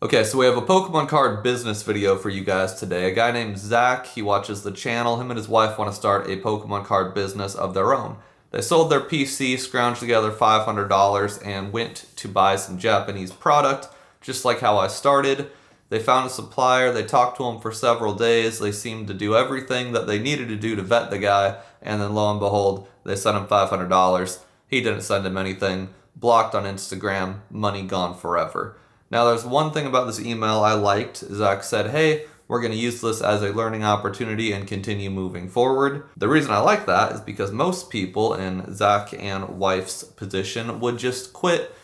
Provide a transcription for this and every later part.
Okay, so we have a Pokemon card business video for you guys today. A guy named Zach, he watches the channel. Him and his wife want to start a Pokemon card business of their own. They sold their PC, scrounged together $500, and went to buy some Japanese product, just like how I started. They found a supplier, they talked to him for several days, they seemed to do everything that they needed to do to vet the guy, and then lo and behold, they sent him $500. He didn't send him anything, blocked on Instagram, money gone forever. Now, there's one thing about this email I liked. Zach said, hey, we're going to use this as a learning opportunity and continue moving forward. The reason I like that is because most people in Zach and wife's position would just quit,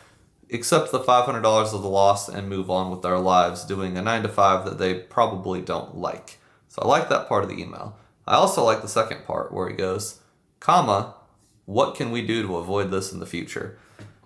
accept the $500 of the loss, and move on with their lives doing a 9-to-5 that they probably don't like. So I like that part of the email. I also like the second part where he goes, comma, what can we do to avoid this in the future?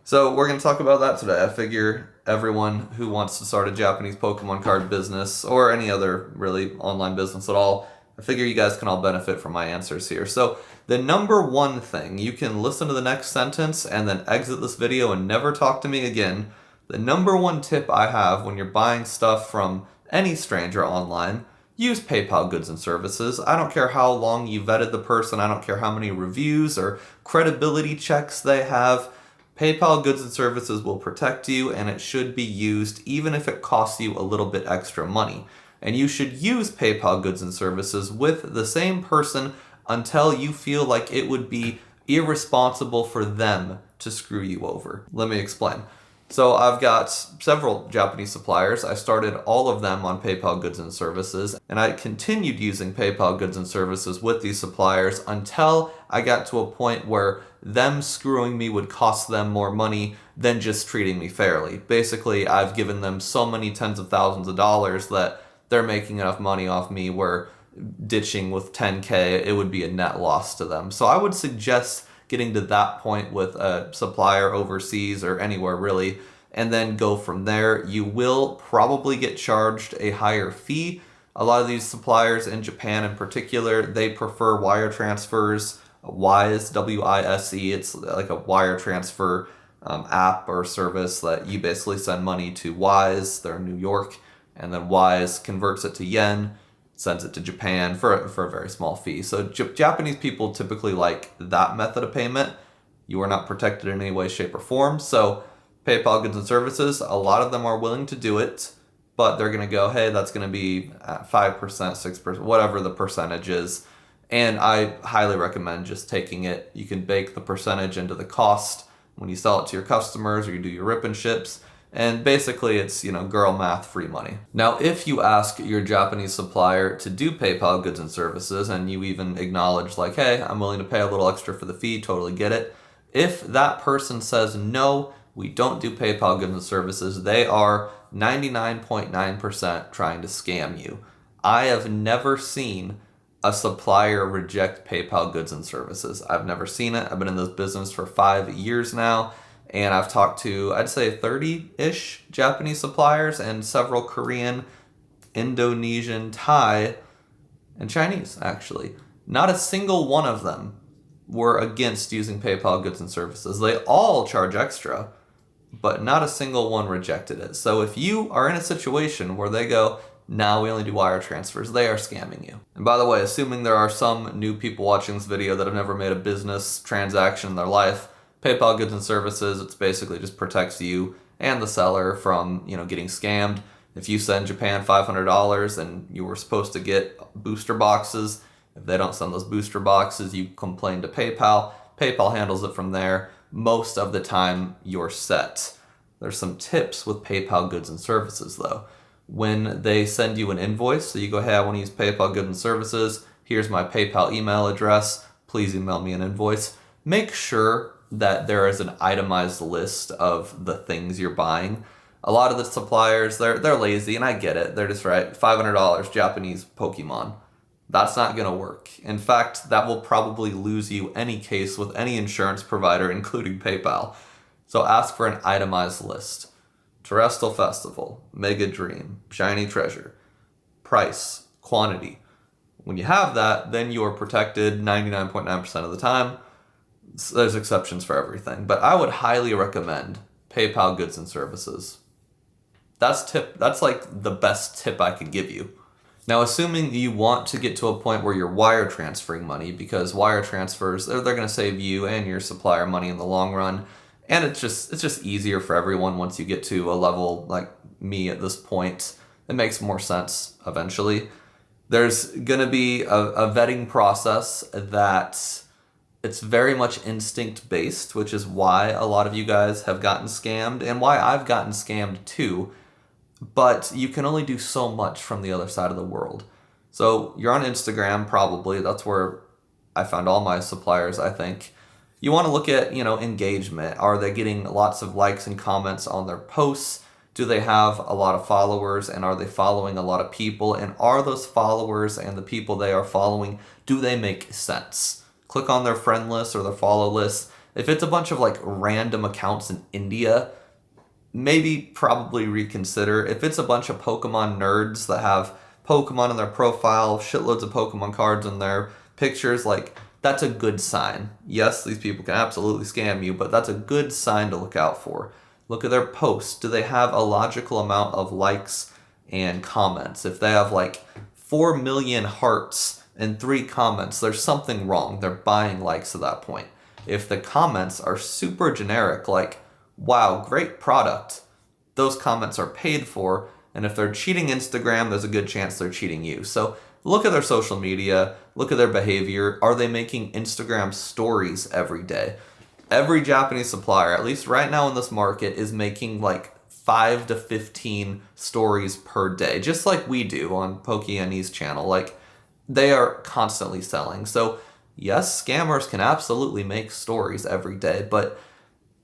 So we're going to talk about that today. I figure everyone who wants to start a Japanese Pokemon card business or any other really online business at all, I figure you guys can all benefit from my answers here. So the number one thing, you can listen to the next sentence and then exit this video and never talk to me again. The number one tip I have when you're buying stuff from any stranger online, use PayPal goods and services. I don't care how long you vetted the person. I don't care how many reviews or credibility checks they have. PayPal goods and services will protect you, and it should be used even if it costs you a little bit extra money. And you should use PayPal goods and services with the same person until you feel like it would be irresponsible for them to screw you over. Let me explain. So I've got several Japanese suppliers. I started all of them on PayPal goods and services, and I continued using PayPal goods and services with these suppliers until I got to a point where them screwing me would cost them more money than just treating me fairly. Basically, I've given them so many tens of thousands of dollars that they're making enough money off me where ditching with 10K, it would be a net loss to them. So I would suggest getting to that point with a supplier overseas or anywhere really, and then go from there. You will probably get charged a higher fee. A lot of these suppliers in Japan in particular, they prefer wire transfers. Wise, W-I-S-E, it's like a wire transfer app or service that you basically send money to Wise, they're in New York, and then Wise converts it to yen, sends it to Japan for a very small fee. So Japanese people typically like that method of payment. You are not protected in any way, shape, or form. So PayPal goods and services, a lot of them are willing to do it, but they're going to go, hey, that's going to be at 5%, 6%, whatever the percentage is. And I highly recommend just taking it. You can bake the percentage into the cost when you sell it to your customers or you do your rip and ships. And basically it's, girl math, free money. Now, if you ask your Japanese supplier to do PayPal goods and services and you even acknowledge like, hey, I'm willing to pay a little extra for the fee, totally get it. If that person says, no, we don't do PayPal goods and services, they are 99.9% trying to scam you. I have never seen a supplier reject PayPal goods and services. I've never seen it. I've been in this business for 5 years now, and I've talked to, I'd say 30-ish Japanese suppliers and several Korean, Indonesian, Thai, and Chinese, actually. Not a single one of them were against using PayPal goods and services. They all charge extra, but not a single one rejected it. So if you are in a situation where they go, now we only do wire transfers, they are scamming you. And by the way, assuming there are some new people watching this video that have never made a business transaction in their life, PayPal goods and services, it's basically just protects you and the seller from, getting scammed. If you send Japan $500 and you were supposed to get booster boxes, if they don't send those booster boxes, you complain to PayPal. PayPal handles it from there. Most of the time, you're set. There's some tips with PayPal goods and services though. When they send you an invoice, so you go, hey, I want to use PayPal goods and services, here's my PayPal email address, please email me an invoice. Make sure that there is an itemized list of the things you're buying. A lot of the suppliers, they're lazy, and I get it. They're just right, $500 Japanese Pokemon. That's not going to work. In fact, that will probably lose you any case with any insurance provider, including PayPal. So ask for an itemized list. Terrestrial Festival, Mega Dream, Shiny Treasure, price, quantity. When you have that, then you are protected 99.9% of the time. So there's exceptions for everything, but I would highly recommend PayPal goods and services. That's like the best tip I could give you. Now, assuming you want to get to a point where you're wire transferring money, because wire transfers, they're going to save you and your supplier money in the long run. And it's just easier for everyone once you get to a level like me at this point. It makes more sense eventually. There's going to be a vetting process that it's very much instinct based, which is why a lot of you guys have gotten scammed and why I've gotten scammed too. But you can only do so much from the other side of the world. So you're on Instagram, probably. That's where I found all my suppliers, I think. You want to look at, engagement. Are they getting lots of likes and comments on their posts? Do they have a lot of followers, and are they following a lot of people? And are those followers and the people they are following, do they make sense? Click on their friend list or their follow list. If it's a bunch of like random accounts in India, maybe probably reconsider. If it's a bunch of Pokemon nerds that have Pokemon in their profile, shitloads of Pokemon cards in their pictures, like that's a good sign. Yes, these people can absolutely scam you, but that's a good sign to look out for. Look at their posts. Do they have a logical amount of likes and comments? If they have like 4 million hearts and 3 comments, there's something wrong. They're buying likes at that point. If the comments are super generic, like, wow, great product, those comments are paid for. And if they're cheating Instagram, there's a good chance they're cheating you. So look at their social media, look at their behavior. Are they making Instagram stories every day? Every Japanese supplier, at least right now in this market, is making like 5 to 15 stories per day, just like we do on PokeNE's channel. Like, they are constantly selling. So yes, scammers can absolutely make stories every day, but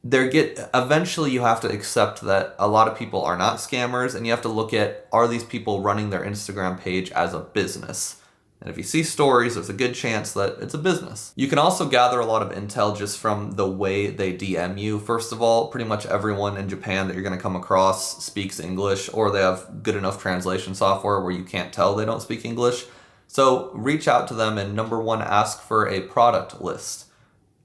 eventually you have to accept that a lot of people are not scammers, and you have to look at, are these people running their Instagram page as a business? And if you see stories, there's a good chance that it's a business. You can also gather a lot of intel just from the way they DM you. First of all, pretty much everyone in Japan that you're going to come across speaks English, or they have good enough translation software where you can't tell they don't speak English. So reach out to them and number one, ask for a product list.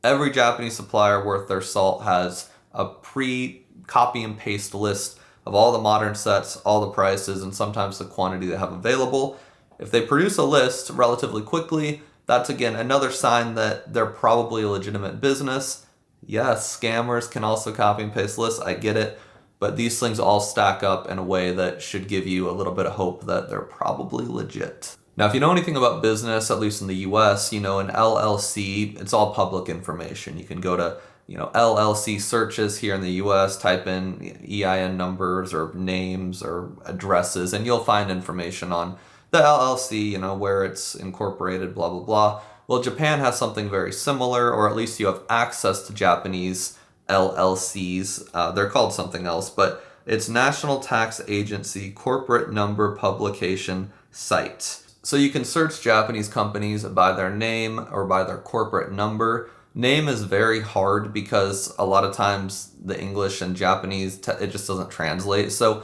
Every Japanese supplier worth their salt has a pre-copy and paste list of all the modern sets, all the prices, and sometimes the quantity they have available. If they produce a list relatively quickly, that's again another sign that they're probably a legitimate business. Yes, scammers can also copy and paste lists, I get it, but these things all stack up in a way that should give you a little bit of hope that they're probably legit. Now, if you know anything about business, at least in the US, an LLC, it's all public information. You can go to, LLC searches here in the US, type in EIN numbers or names or addresses, and you'll find information on the LLC, where it's incorporated, blah, blah, blah. Well, Japan has something very similar, or at least you have access to Japanese LLCs. They're called something else, but it's National Tax Agency Corporate Number Publication Site. So you can search Japanese companies by their name or by their corporate number. Name is very hard because a lot of times the English and Japanese, it just doesn't translate. So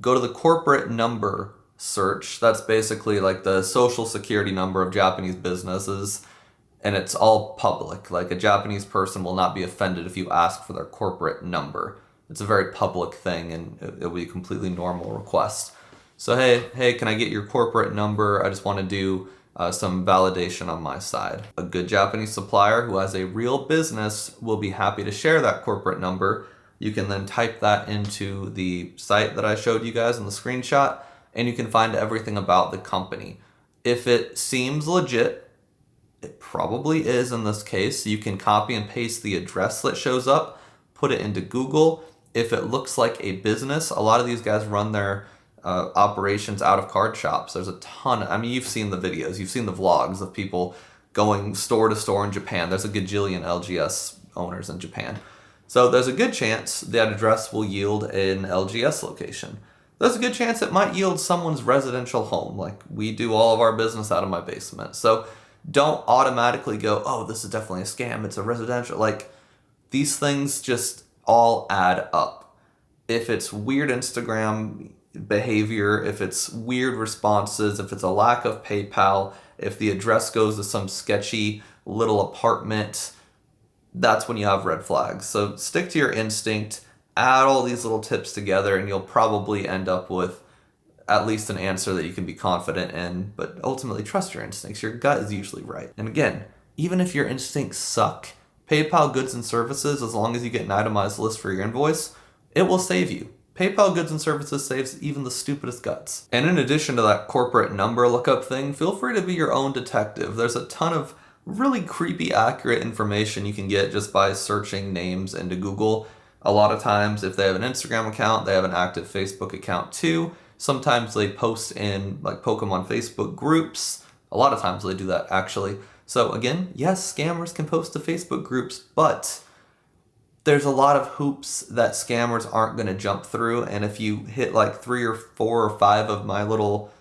go to the corporate number search. That's basically like the social security number of Japanese businesses, and it's all public. Like, a Japanese person will not be offended if you ask for their corporate number. It's a very public thing, and it'll be a completely normal request. So, hey, can I get your corporate number? I just want to do some validation on my side. A good Japanese supplier who has a real business will be happy to share that corporate number. You can then type that into the site that I showed you guys in the screenshot, and you can find everything about the company. If it seems legit, it probably is in this case. You can copy and paste the address that shows up, put it into Google. If it looks like a business, a lot of these guys run their operations out of card shops. There's a ton. You've seen the videos, you've seen the vlogs of people going store to store in Japan. There's a gajillion LGS owners in Japan. So there's a good chance that address will yield an LGS location. There's a good chance it might yield someone's residential home. Like, we do all of our business out of my basement. So don't automatically go, oh, this is definitely a scam, it's a residential. Like, these things just all add up. If it's weird Instagram behavior, if it's weird responses, if it's a lack of PayPal, if the address goes to some sketchy little apartment, that's when you have red flags. So stick to your instinct, add all these little tips together and you'll probably end up with at least an answer that you can be confident in, but ultimately trust your instincts. Your gut is usually right. And again, even if your instincts suck, PayPal goods and services, as long as you get an itemized list for your invoice, it will save you. PayPal goods and services saves even the stupidest guts. And in addition to that corporate number lookup thing, feel free to be your own detective. There's a ton of really creepy, accurate information you can get just by searching names into Google. A lot of times, if they have an Instagram account, they have an active Facebook account too. Sometimes they post in like Pokemon Facebook groups. A lot of times they do that actually. So again, yes, scammers can post to Facebook groups, but there's a lot of hoops that scammers aren't going to jump through. And if you hit like 3 or 4 or 5 of my little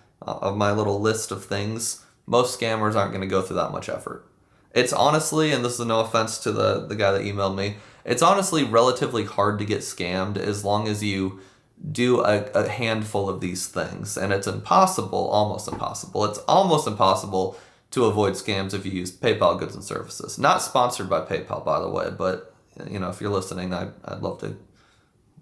list of things, most scammers aren't going to go through that much effort. It's honestly, and this is no offense to the guy that emailed me, it's honestly relatively hard to get scammed as long as you do a handful of these things. And it's impossible, almost impossible. It's almost impossible to avoid scams if you use PayPal goods and services. Not sponsored by PayPal, by the way, but if you're listening, I'd love to.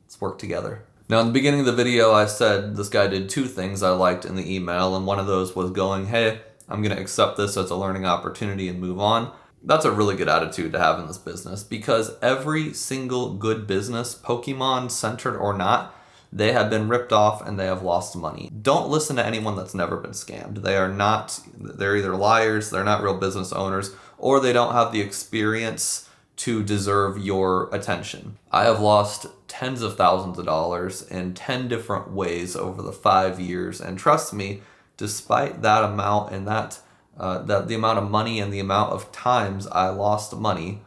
Let's work together. Now, in the beginning of the video, I said this guy did 2 things I liked in the email, and one of those was going, hey, I'm going to accept this as a learning opportunity and move on. That's a really good attitude to have in this business, because every single good business, Pokemon centered or not, they have been ripped off and they have lost money. Don't listen to anyone that's never been scammed. They're either liars, they're not real business owners, or they don't have the experience to deserve your attention. I have lost tens of thousands of dollars in 10 different ways over the 5 years, and trust me, despite that amount and the amount of money and the amount of times I lost money,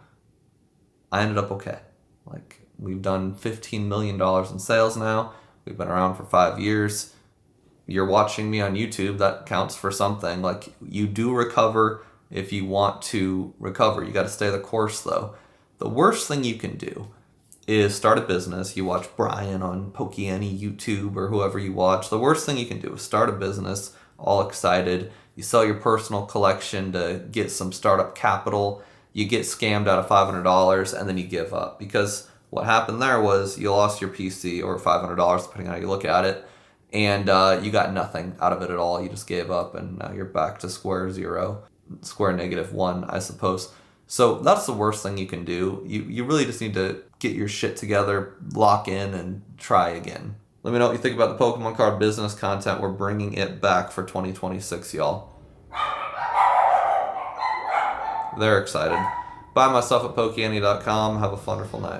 I ended up okay. Like, we've done $15 million in sales now. We've been around for 5 years. You're watching me on YouTube, that counts for something. Like, you do recover if you want to recover. You got to stay the course though. The worst thing you can do is start a business. You watch Brian on Pokeani YouTube or whoever you watch. The worst thing you can do is start a business all excited. You sell your personal collection to get some startup capital. You get scammed out of $500 and then you give up, because what happened there was you lost your PC or $500, depending on how you look at it, and you got nothing out of it at all. You just gave up, and now you're back to square -1, I suppose. So that's the worst thing you can do. You really just need to get your shit together, lock in, and try again. Let me know what you think about the Pokemon card business content. We're bringing it back for 2026, y'all. They're excited. Buy my stuff at Pokeani.com. Have a wonderful night.